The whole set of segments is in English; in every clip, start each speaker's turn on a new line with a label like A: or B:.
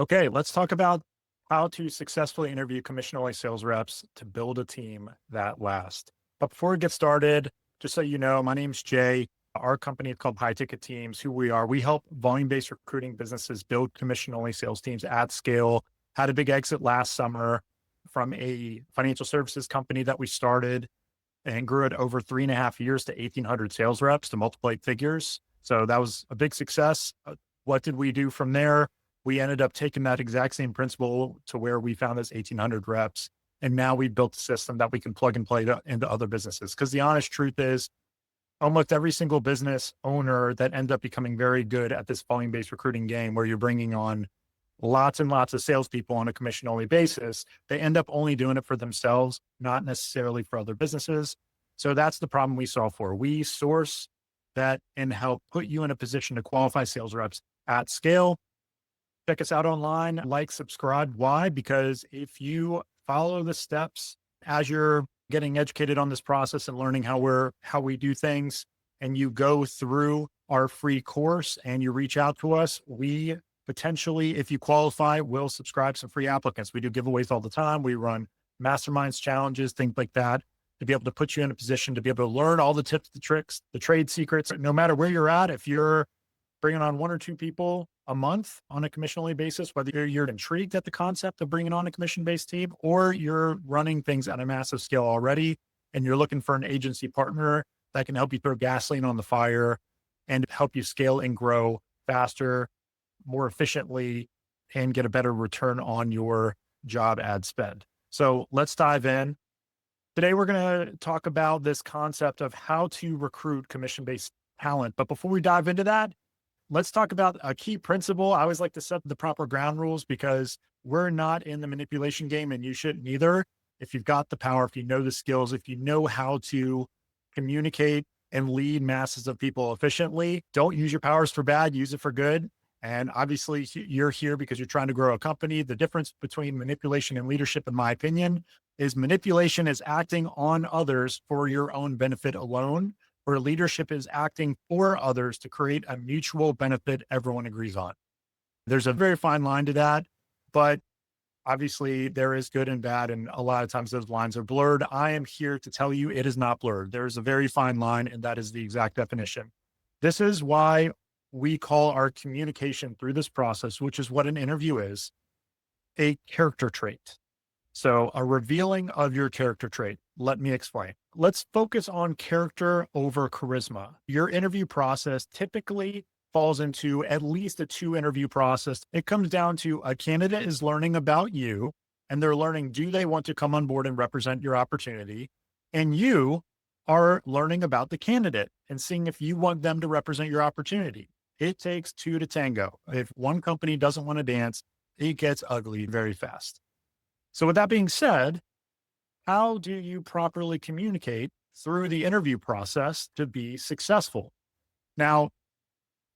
A: Okay, let's talk about how to successfully interview commission-only sales reps to build a team that lasts. But before we get started, just so you know, my name's Jay. Our company is called High Ticket Teams. Who we are, we help volume-based recruiting businesses build commission-only sales teams at scale. Had a big exit last summer from a financial services company that we started and grew it over 3.5 years to 1,800 sales reps to multiply figures. So that was a big success. What did we do from there? We ended up taking that exact same principle to where we found this 1,800 reps. And now we built a system that we can plug and play into other businesses. Because the honest truth is, almost every single business owner that ends up becoming very good at this volume based recruiting game, where you're bringing on lots and lots of salespeople on a commission only basis, they end up only doing it for themselves, not necessarily for other businesses. So that's the problem we solve for. We source that and help put you in a position to qualify sales reps at scale. Check us out online, like, subscribe. Why? Because if you follow the steps as you're getting educated on this process and learning how we do things, and you go through our free course and you reach out to us, we potentially, if you qualify, will subscribe some free applicants. We do giveaways all the time. We run masterminds, challenges, things like that, to be able to put you in a position to be able to learn all the tips, the tricks, the trade secrets. No matter where you're at, if you're bringing on one or two people a month on a commission only basis, whether you're intrigued at the concept of bringing on a commission based team, or you're running things at a massive scale already and you're looking for an agency partner that can help you throw gasoline on the fire and help you scale and grow faster, more efficiently, and get a better return on your job ad spend. So let's dive in. Today, we're going to talk about this concept of how to recruit commission based talent. But before we dive into that, let's talk about a key principle. I always like to set the proper ground rules because we're not in the manipulation game and you shouldn't either. If you've got the power, if you know the skills, if you know how to communicate and lead masses of people efficiently, don't use your powers for bad, use it for good. And obviously, you're here because you're trying to grow a company. The difference between manipulation and leadership, in my opinion, is manipulation is acting on others for your own benefit alone, where leadership is acting for others to create a mutual benefit everyone agrees on. There's a very fine line to that, but obviously there is good and bad. And a lot of times those lines are blurred. I am here to tell you it is not blurred. There is a very fine line, and that is the exact definition. This is why we call our communication through this process, which is what an interview is, a character trait. So a revealing of your character trait. Let me explain. Let's focus on character over charisma. Your interview process typically falls into at least a 2 interview process. It comes down to a candidate is learning about you and they're learning, do they want to come on board and represent your opportunity? And you are learning about the candidate and seeing if you want them to represent your opportunity. It takes 2 to tango. If one company doesn't want to dance, it gets ugly very fast. So with that being said, how do you properly communicate through the interview process to be successful? Now,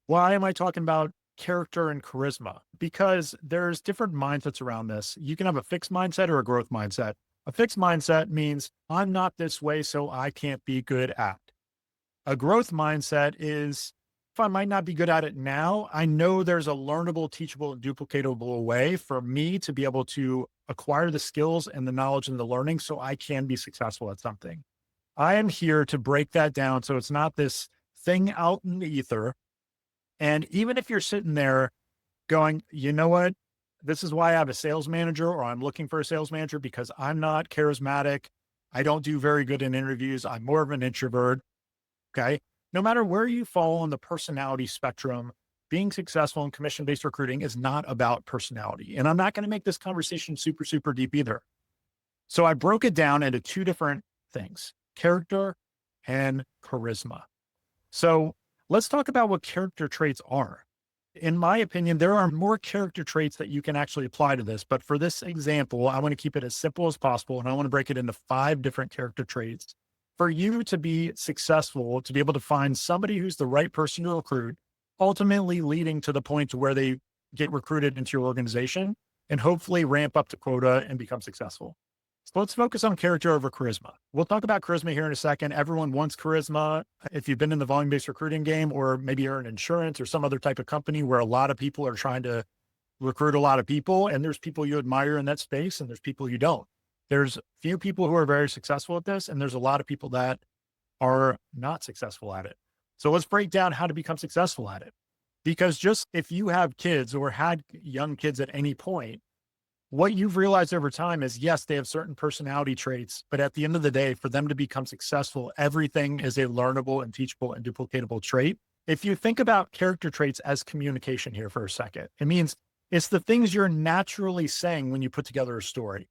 A: why am I talking about character and charisma? Because there's different mindsets around this. You can have a fixed mindset or a growth mindset. A fixed mindset means I'm not this way, so I can't be good at. A growth mindset is, if I might not be good at it now, I know there's a learnable, teachable, and duplicatable way for me to be able to acquire the skills and the knowledge and the learning so I can be successful at something. I am here to break that down so it's not this thing out in the ether. And even if you're sitting there going, you know what? This is why I have a sales manager, or I'm looking for a sales manager because I'm not charismatic. I don't do very good in interviews. I'm more of an introvert. Okay. No matter where you fall on the personality spectrum, being successful in commission based recruiting is not about personality. And I'm not going to make this conversation super, super deep either. So I broke it down into 2 different things, character and charisma. So let's talk about what character traits are. In my opinion, there are more character traits that you can actually apply to this. But for this example, I want to keep it as simple as possible. And I want to break it into 5 different character traits for you to be successful, to be able to find somebody who's the right person to recruit, ultimately leading to the point to where they get recruited into your organization and hopefully ramp up to quota and become successful. So let's focus on character over charisma. We'll talk about charisma here in a second. Everyone wants charisma. If you've been in the volume-based recruiting game, or maybe you're in insurance or some other type of company where a lot of people are trying to recruit a lot of people, and there's people you admire in that space, and there's people you don't. There's few people who are very successful at this, and there's a lot of people that are not successful at it. So let's break down how to become successful at it. Because just if you have kids or had young kids at any point, what you've realized over time is yes, they have certain personality traits, but at the end of the day, for them to become successful, everything is a learnable and teachable and duplicatable trait. If you think about character traits as communication here for a second, it means it's the things you're naturally saying when you put together a story.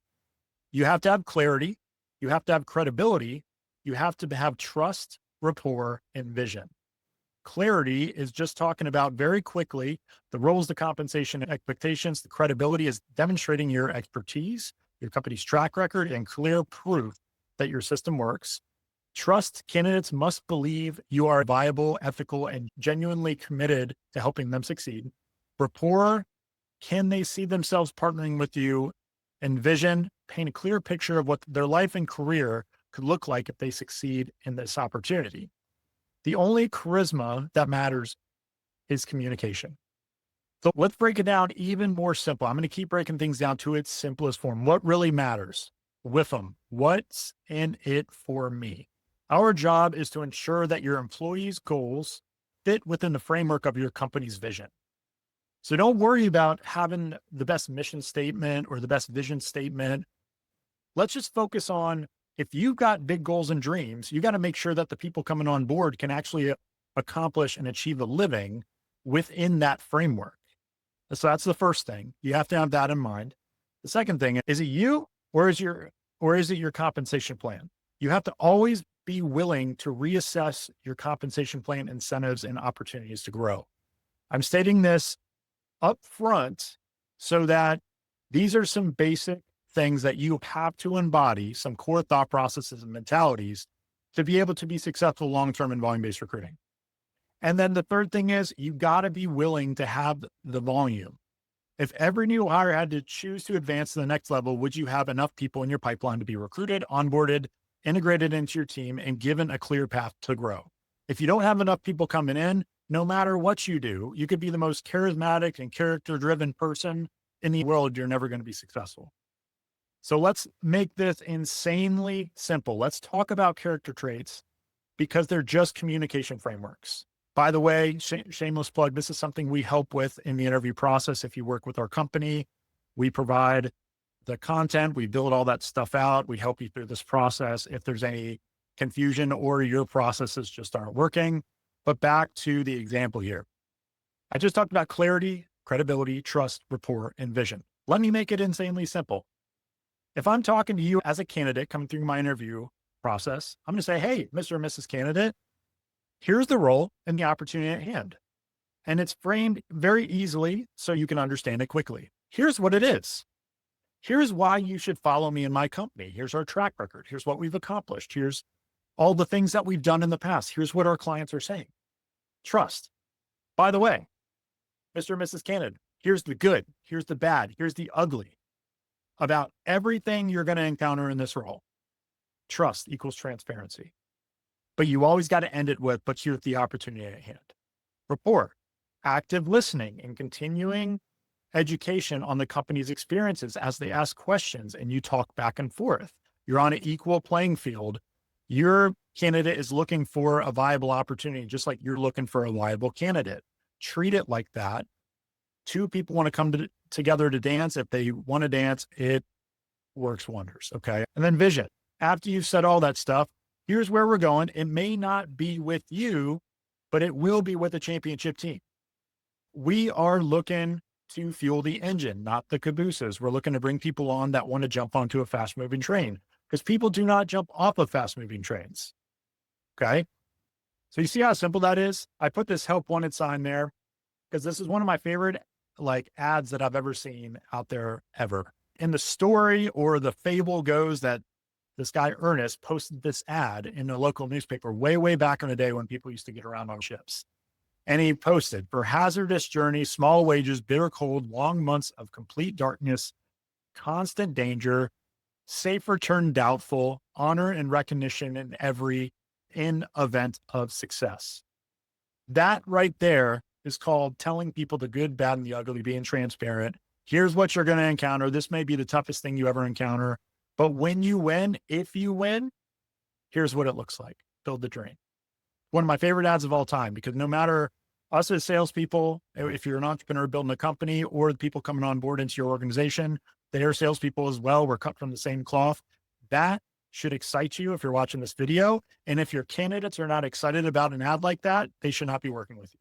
A: You have to have clarity, you have to have credibility, you have to have trust, rapport, and vision. Clarity is just talking about very quickly the roles, the compensation, and expectations. The credibility is demonstrating your expertise, your company's track record, and clear proof that your system works. Trust, candidates must believe you are viable, ethical, and genuinely committed to helping them succeed. Rapport, can they see themselves partnering with you? And vision, paint a clear picture of what their life and career could look like if they succeed in this opportunity. The only charisma that matters is communication. So let's break it down even more simple. I'm going to keep breaking things down to its simplest form. What really matters with them? What's in it for me? Our job is to ensure that your employees' goals fit within the framework of your company's vision. So don't worry about having the best mission statement or the best vision statement. Let's just focus on, if you've got big goals and dreams, you got to make sure that the people coming on board can actually accomplish and achieve a living within that framework. So that's the first thing. You have to have that in mind. The second thing, is it you or is it your compensation plan? You have to always be willing to reassess your compensation plan, incentives, and opportunities to grow. I'm stating this up front so that these are some basic things that you have to embody, some core thought processes and mentalities to be able to be successful long-term in volume-based recruiting. And then the third thing is you got to be willing to have the volume. If every new hire had to choose to advance to the next level, would you have enough people in your pipeline to be recruited, onboarded, integrated into your team, and given a clear path to grow? If you don't have enough people coming in, no matter what you do, you could be the most charismatic and character-driven person in the world, you're never going to be successful. So let's make this insanely simple. Let's talk about character traits because they're just communication frameworks. By the way, shameless plug, this is something we help with in the interview process. If you work with our company, we provide the content, we build all that stuff out. We help you through this process if there's any confusion or your processes just aren't working. But back to the example here. I just talked about clarity, credibility, trust, rapport, and vision. Let me make it insanely simple. If I'm talking to you as a candidate coming through my interview process, I'm going to say, hey, Mr. and Mrs. Candidate, here's the role and the opportunity at hand. And it's framed very easily so you can understand it quickly. Here's what it is. Here's why you should follow me in my company. Here's our track record. Here's what we've accomplished. Here's all the things that we've done in the past. Here's what our clients are saying. Trust. By the way, Mr. and Mrs. Candidate, here's the good. Here's the bad. Here's the ugly about everything you're going to encounter in this role. Trust equals transparency. But you always got to end it with, but here's the opportunity at hand. Rapport, active listening and continuing education on the company's experiences as they ask questions and you talk back and forth. You're on an equal playing field. Your candidate is looking for a viable opportunity, just like you're looking for a viable candidate. Treat it like that. Two people want to come together to dance. If they want to dance, it works wonders. Okay. And then vision. After you've said all that stuff, here's where we're going. It may not be with you, but it will be with a championship team. We are looking to fuel the engine, not the cabooses. We're looking to bring people on that want to jump onto a fast moving train because people do not jump off of fast moving trains. Okay. So you see how simple that is? I put this help wanted sign there because this is one of my favorite ads that I've ever seen out there ever. And the story or the fable goes that this guy, Ernest, posted this ad in a local newspaper way, way back in the day when people used to get around on ships. And he posted, for hazardous journey, small wages, bitter cold, long months of complete darkness, constant danger, safe return doubtful, honor and recognition in event of success. That right there is called telling people the good, bad, and the ugly, being transparent. Here's what you're going to encounter. This may be the toughest thing you ever encounter, but when you win, if you win, here's what it looks like. Build the dream. One of my favorite ads of all time, because no matter us as salespeople, if you're an entrepreneur building a company or the people coming on board into your organization, they are salespeople as well. We're cut from the same cloth. That should excite you if you're watching this video. And if your candidates are not excited about an ad like that, they should not be working with you.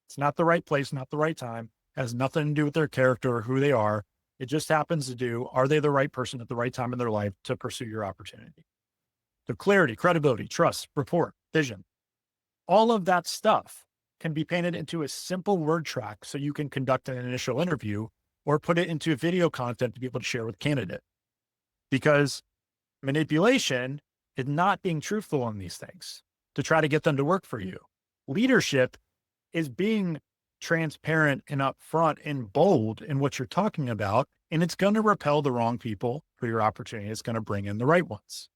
A: It's not the right place, not the right time. It has nothing to do with their character or who they are. It just happens to do, are they the right person at the right time in their life to pursue your opportunity? So clarity, credibility, trust, rapport, vision, all of that stuff can be painted into a simple word track so you can conduct an initial interview or put it into video content to be able to share with candidate. Because manipulation is not being truthful on these things to try to get them to work for you. Leadership is being transparent and upfront and bold in what you're talking about, and it's going to repel the wrong people for your opportunity. It's going to bring in the right ones.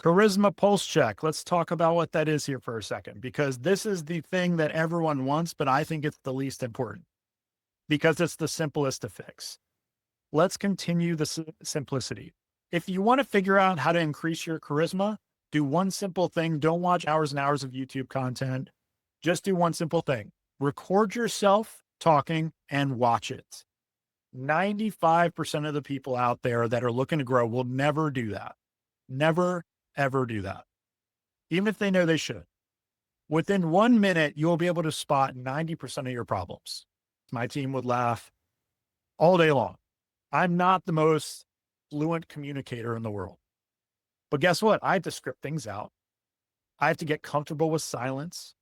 A: Charisma pulse check. Let's talk about what that is here for a second, because this is the thing that everyone wants, but I think it's the least important because it's the simplest to fix. Let's continue the simplicity. If you want to figure out how to increase your charisma, do one simple thing. Don't watch hours and hours of YouTube content. Just do one simple thing. Record yourself talking and watch it. 95% of the people out there that are looking to grow will never do that. Never, ever do that. Even if they know they should. Within 1 minute, you'll be able to spot 90% of your problems. My team would laugh all day long. I'm not the most fluent communicator in the world. But guess what? I have to script things out. I have to get comfortable with silence.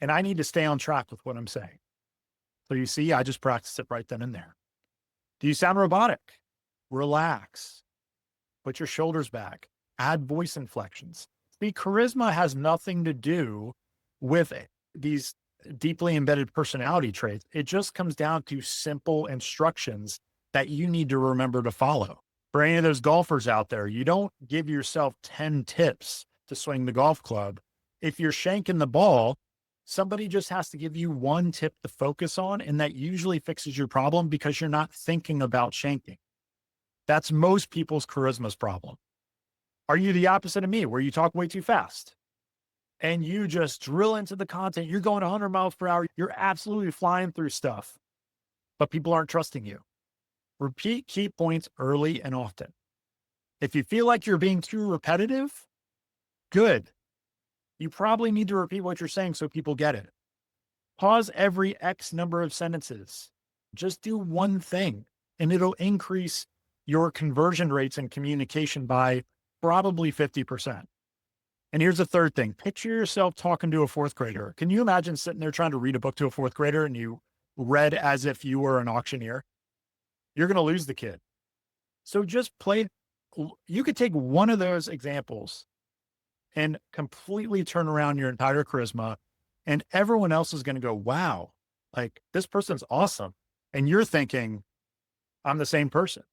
A: And I need to stay on track with what I'm saying. So you see, I just practice it right then and there. Do you sound robotic? Relax. Put your shoulders back. Add voice inflections. See, charisma has nothing to do with these deeply embedded personality traits. It just comes down to simple instructions that you need to remember to follow. For any of those golfers out there, you don't give yourself 10 tips to swing the golf club. If you're shanking the ball, somebody just has to give you one tip to focus on, and that usually fixes your problem because you're not thinking about shanking. That's most people's charisma's problem. Are you the opposite of me, where you talk way too fast and you just drill into the content? You're going 100 miles per hour. You're absolutely flying through stuff, but people aren't trusting you. Repeat key points early and often. If you feel like you're being too repetitive, good. You probably need to repeat what you're saying so people get it. Pause every X number of sentences. Just do one thing and it'll increase your conversion rates in communication by probably 50%. And here's the third thing. Picture yourself talking to a fourth grader. Can you imagine sitting there trying to read a book to a fourth grader and you read as if you were an auctioneer? You're going to lose the kid. So just play. You could take one of those examples and completely turn around your entire charisma, and everyone else is going to go, wow, like this person's awesome. And you're thinking, I'm the same person.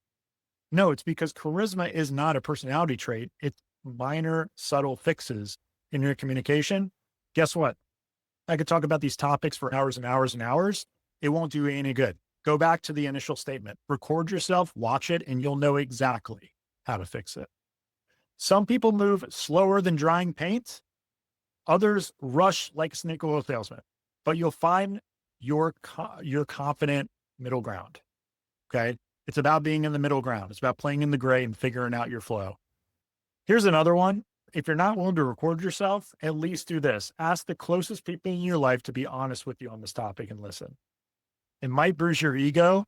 A: No, it's because charisma is not a personality trait. It's minor, subtle fixes in your communication. Guess what? I could talk about these topics for hours and hours and hours. It won't do you any good. Go back to the initial statement, record yourself, watch it, and you'll know exactly how to fix it. Some people move slower than drying paint. Others rush like a snake oil salesman, but you'll find your confident middle ground. Okay. It's about being in the middle ground. It's about playing in the gray and figuring out your flow. Here's another one. If you're not willing to record yourself, at least do this. Ask the closest people in your life to be honest with you on this topic and listen. It might bruise your ego,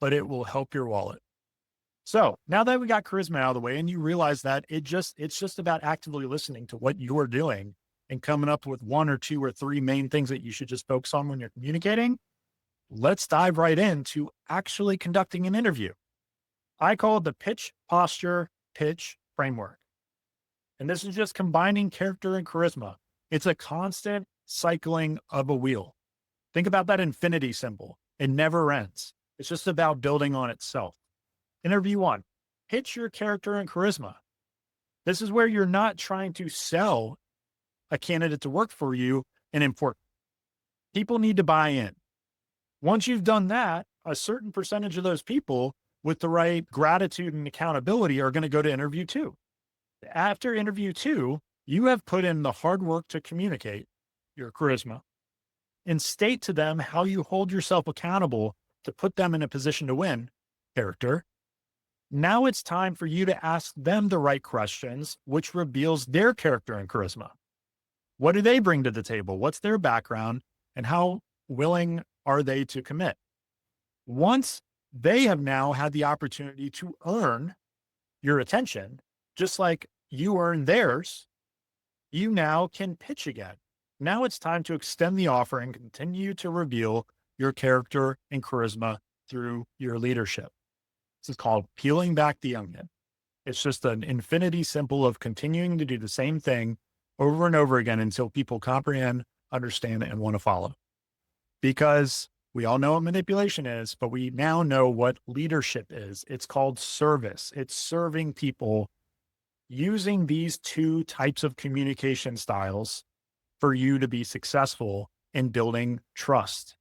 A: but it will help your wallet. So now that we got charisma out of the way and you realize that it's just about actively listening to what you're doing and coming up with one or two or three main things that you should just focus on when you're communicating, let's dive right into actually conducting an interview. I call it the pitch, posture, pitch framework. And this is just combining character and charisma. It's a constant cycling of a wheel. Think about that infinity symbol. It never ends. It's just about building on itself. Interview 1, pitch your character and charisma. This is where you're not trying to sell a candidate to work for you and important. People need to buy in. Once you've done that, a certain percentage of those people with the right gratitude and accountability are going to go to interview two. After interview two, you have put in the hard work to communicate your charisma and state to them how you hold yourself accountable to put them in a position to win character. Now it's time for you to ask them the right questions, which reveals their character and charisma. What do they bring to the table? What's their background? And how willing are they to commit? Once they have now had the opportunity to earn your attention, just like you earn theirs, you now can pitch again. Now it's time to extend the offer and continue to reveal your character and charisma through your leadership. This is called peeling back the onion. It's just an infinity simple of continuing to do the same thing over and over again until people comprehend, understand, and want to follow. Because we all know what manipulation is, but we now know what leadership is. It's called service. It's serving people using these two types of communication styles for you to be successful in building trust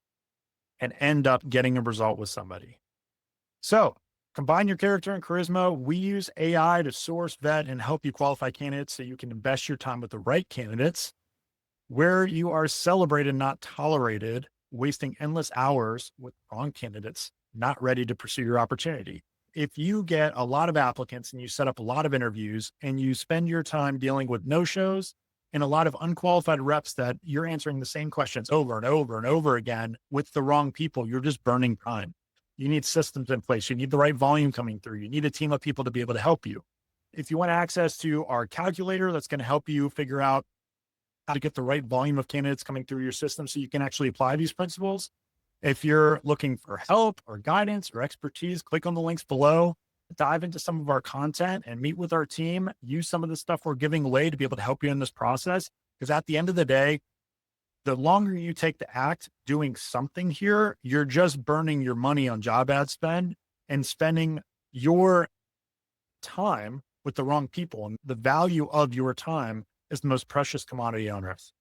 A: and end up getting a result with somebody. So combine your character and charisma. We use AI to source, vet, and help you qualify candidates so you can invest your time with the right candidates where you are celebrated, not tolerated, wasting endless hours with wrong candidates, not ready to pursue your opportunity. If you get a lot of applicants and you set up a lot of interviews and you spend your time dealing with no-shows and a lot of unqualified reps that you're answering the same questions over and over and over again with the wrong people, you're just burning time. You need systems in place. You need the right volume coming through. You need a team of people to be able to help you. If you want access to our calculator, that's going to help you figure out how to get the right volume of candidates coming through your system so you can actually apply these principles. If you're looking for help or guidance or expertise, click on the links below, dive into some of our content and meet with our team. Use some of the stuff we're giving away to be able to help you in this process. Because at the end of the day, the longer you take to act doing something here, you're just burning your money on job ad spend and spending your time with the wrong people. And the value of your time is the most precious commodity on earth.